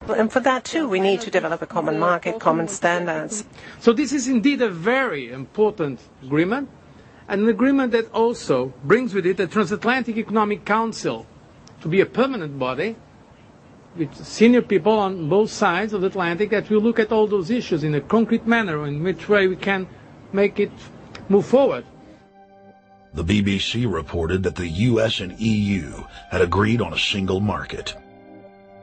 And for that, too, we need to develop a common market, common standards. So this is indeed a very important agreement, and an agreement that also brings with it a Transatlantic Economic Council to be a permanent body with senior people on both sides of the Atlantic that will look at all those issues in a concrete manner, in which way we can make it move forward. The BBC reported that the US and EU had agreed on a single market.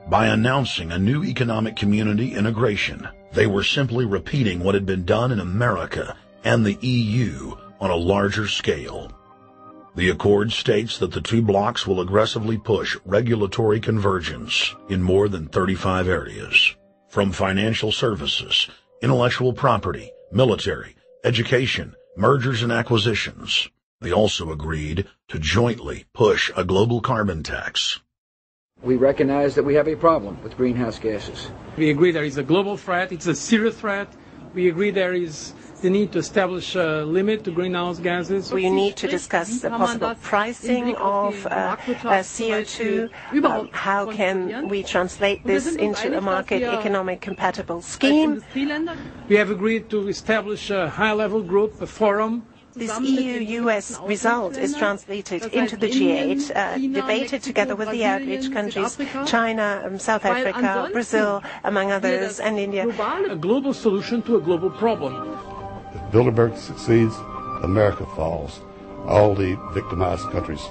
By announcing a new economic community integration, they were simply repeating what had been done in America and the EU on a larger scale. The accord states that the two blocs will aggressively push regulatory convergence in more than 35 areas, from financial services, intellectual property, military, education, mergers and acquisitions. They also agreed to jointly push a global carbon tax. We recognize that we have a problem with greenhouse gases. We agree there is a global threat, it's a serious threat. We agree there is the need to establish a limit to greenhouse gases. We need to discuss the possible pricing of CO2. How can we translate this into a market economic compatible scheme? We have agreed to establish a high-level group, a forum. This EU-US result is translated into the G8, debated together with the outreach countries, China, South Africa, Brazil, among others, and India. A global solution to a global problem. If Bilderberg succeeds, America falls. All the victimized countries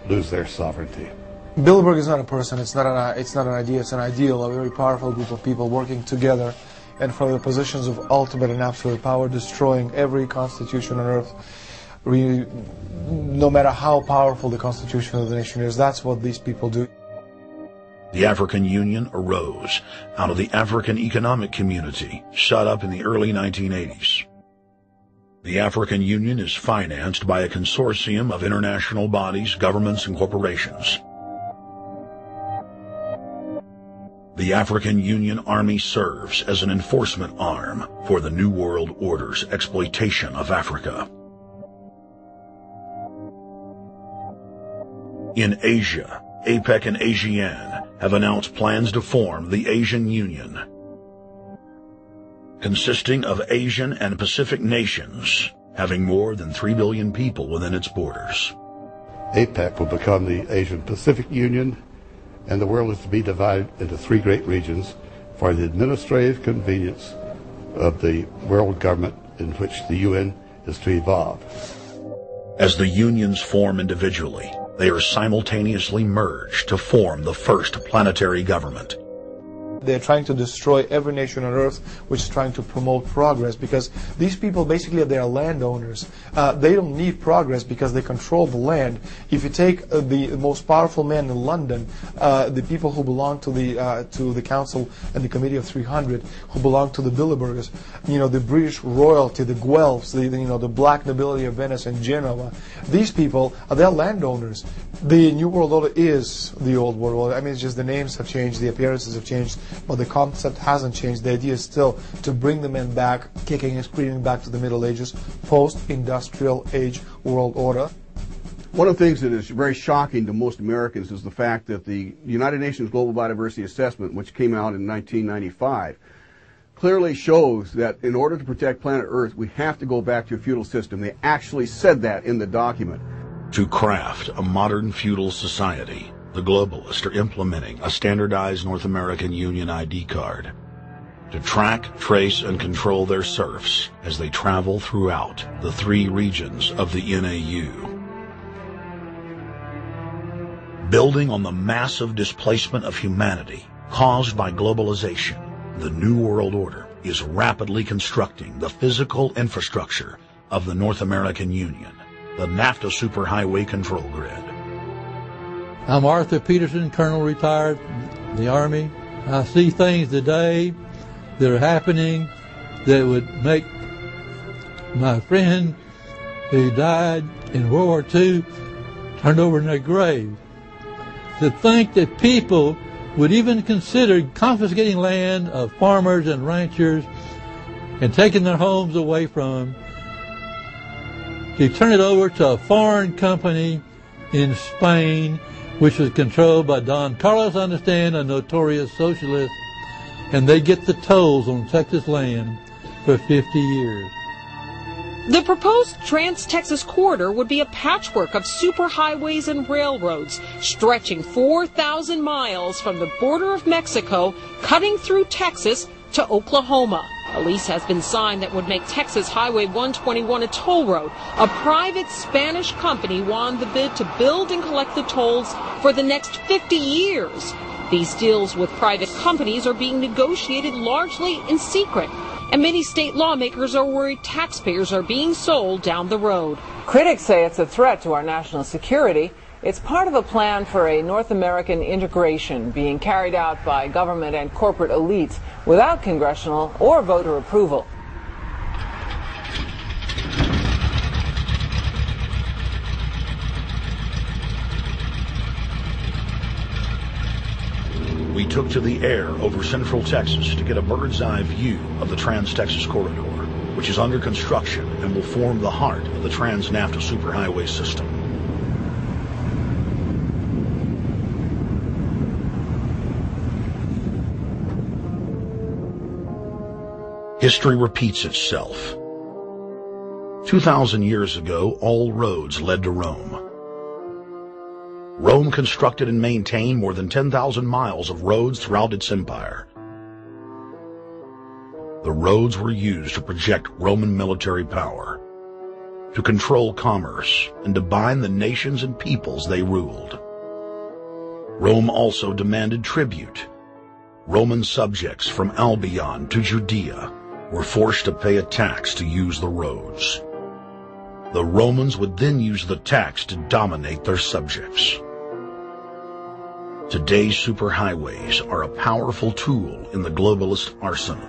lose their sovereignty. Bilderberg is not a person, it's not an idea, it's an ideal, a very powerful group of people working together and from the positions of ultimate and absolute power, destroying every constitution on earth, no matter how powerful the constitution of the nation is. That's what these people do. The African Union arose out of the African Economic Community, set up in the early 1980s. The African Union is financed by a consortium of international bodies, governments, and corporations. The African Union Army serves as an enforcement arm for the New World Order's exploitation of Africa. In Asia, APEC and ASEAN have announced plans to form the Asian Union, consisting of Asian and Pacific nations, having more than 3 billion people within its borders. APEC will become the Asian Pacific Union, and the world is to be divided into 3 great regions for the administrative convenience of the world government in which the UN is to evolve. As the unions form individually, they are simultaneously merged to form the first planetary government. They're trying to destroy every nation on earth which is trying to promote progress, because these people basically they are landowners. They don't need progress because they control the land. If you take the most powerful man in London, the people who belong to the Council and the Committee of 300, who belong to the Bilderbergers, the British royalty, the Guelphs, the black nobility of Venice and Genoa, these people they're landowners. The New World Order is the Old World Order. I mean, it's just the names have changed, the appearances have changed, but the concept hasn't changed. The idea is still to bring the men back, kicking and screaming back to the Middle Ages, post-industrial age world order. One of the things that is very shocking to most Americans is the fact that the United Nations Global Biodiversity Assessment, which came out in 1995, clearly shows that in order to protect planet Earth, we have to go back to a feudal system. They actually said that in the document. To craft a modern feudal society, the globalists are implementing a standardized North American Union ID card to track, trace, and control their serfs as they travel throughout the 3 regions of the NAU. Building on the massive displacement of humanity caused by globalization, the New World Order is rapidly constructing the physical infrastructure of the North American Union, the NAFTA Superhighway Control Grid. I'm Arthur Peterson, Colonel retired in the Army. I see things today that are happening that would make my friend who died in World War II turn over in their grave. To think that people would even consider confiscating land of farmers and ranchers and taking their homes away from them to turn it over to a foreign company in Spain, which was controlled by Don Carlos, I understand, a notorious socialist. and they get the tolls on Texas land for 50 years. The proposed Trans-Texas corridor would be a patchwork of superhighways and railroads stretching 4,000 miles from the border of Mexico, cutting through Texas to Oklahoma. A lease has been signed that would make Texas Highway 121 a toll road. A private Spanish company won the bid to build and collect the tolls for the next 50 years. These deals with private companies are being negotiated largely in secret, and many state lawmakers are worried taxpayers are being sold down the road. Critics say it's a threat to our national security. It's part of a plan for a North American integration being carried out by government and corporate elites without congressional or voter approval. We took to the air over central Texas to get a bird's-eye view of the Trans-Texas Corridor, which is under construction and will form the heart of the Trans-NAFTA superhighway system. History repeats itself. 2,000 years ago, all roads led to Rome. Rome constructed and maintained more than 10,000 miles of roads throughout its empire. The roads were used to project Roman military power, to control commerce, and to bind the nations and peoples they ruled. Rome also demanded tribute. Roman subjects from Albion to Judea were forced to pay a tax to use the roads. The Romans would then use the tax to dominate their subjects. Today's superhighways are a powerful tool in the globalist arsenal.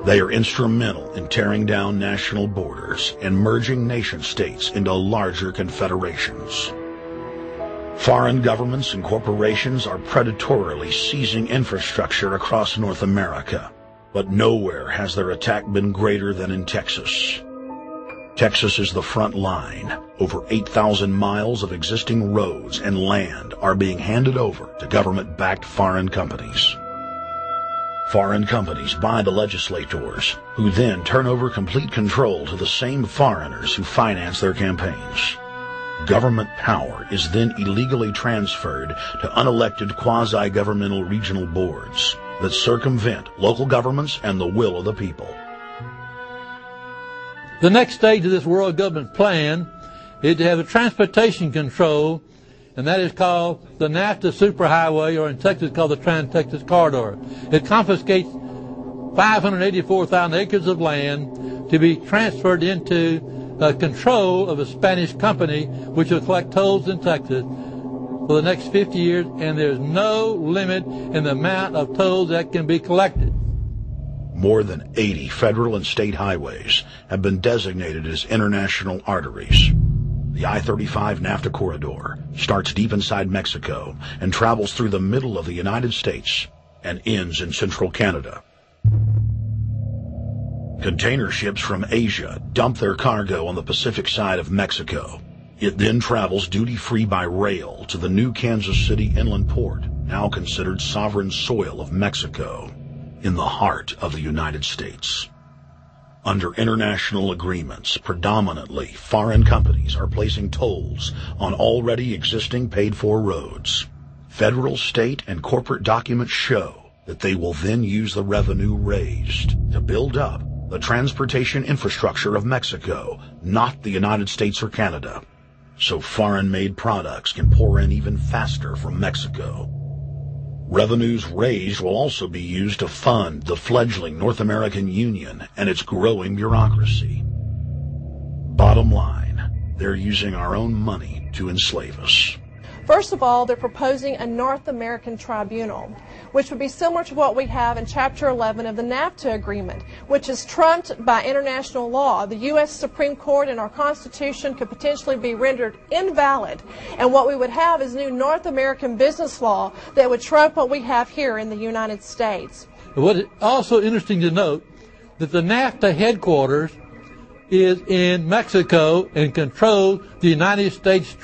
They are instrumental in tearing down national borders and merging nation-states into larger confederations. Foreign governments and corporations are predatorily seizing infrastructure across North America, but nowhere has their attack been greater than in Texas. Texas is the front line. Over 8,000 miles of existing roads and land are being handed over to government-backed foreign companies. Foreign companies buy the legislators, who then turn over complete control to the same foreigners who finance their campaigns. Government power is then illegally transferred to unelected quasi-governmental regional boards that circumvent local governments and the will of the people. The next stage of this world government plan is to have a transportation control, and that is called the NAFTA superhighway, or in Texas called the Trans-Texas Corridor. It confiscates 584,000 acres of land to be transferred into control of a Spanish company which will collect tolls in Texas for the next 50 years, and there's no limit in the amount of tolls that can be collected. More than 80 federal and state highways have been designated as international arteries. The I-35 NAFTA corridor starts deep inside Mexico and travels through the middle of the United States and ends in central Canada. Container ships from Asia dump their cargo on the Pacific side of Mexico. It then travels duty-free by rail to the new Kansas City inland port, now considered sovereign soil of Mexico, in the heart of the United States. Under international agreements, predominantly foreign companies are placing tolls on already existing paid-for roads. Federal, state, and corporate documents show that they will then use the revenue raised to build up the transportation infrastructure of Mexico, not the United States or Canada, so foreign-made products can pour in even faster from Mexico. Revenues raised will also be used to fund the fledgling North American Union and its growing bureaucracy. Bottom line, they're using our own money to enslave us. First of all, they're proposing a North American tribunal, which would be similar to what we have in Chapter 11 of the NAFTA agreement, which is trumped by international law. The U.S. Supreme Court and our Constitution could potentially be rendered invalid, and what we would have is new North American business law that would trump what we have here in the United States. What is also interesting to note that the NAFTA headquarters is in Mexico and controls the United States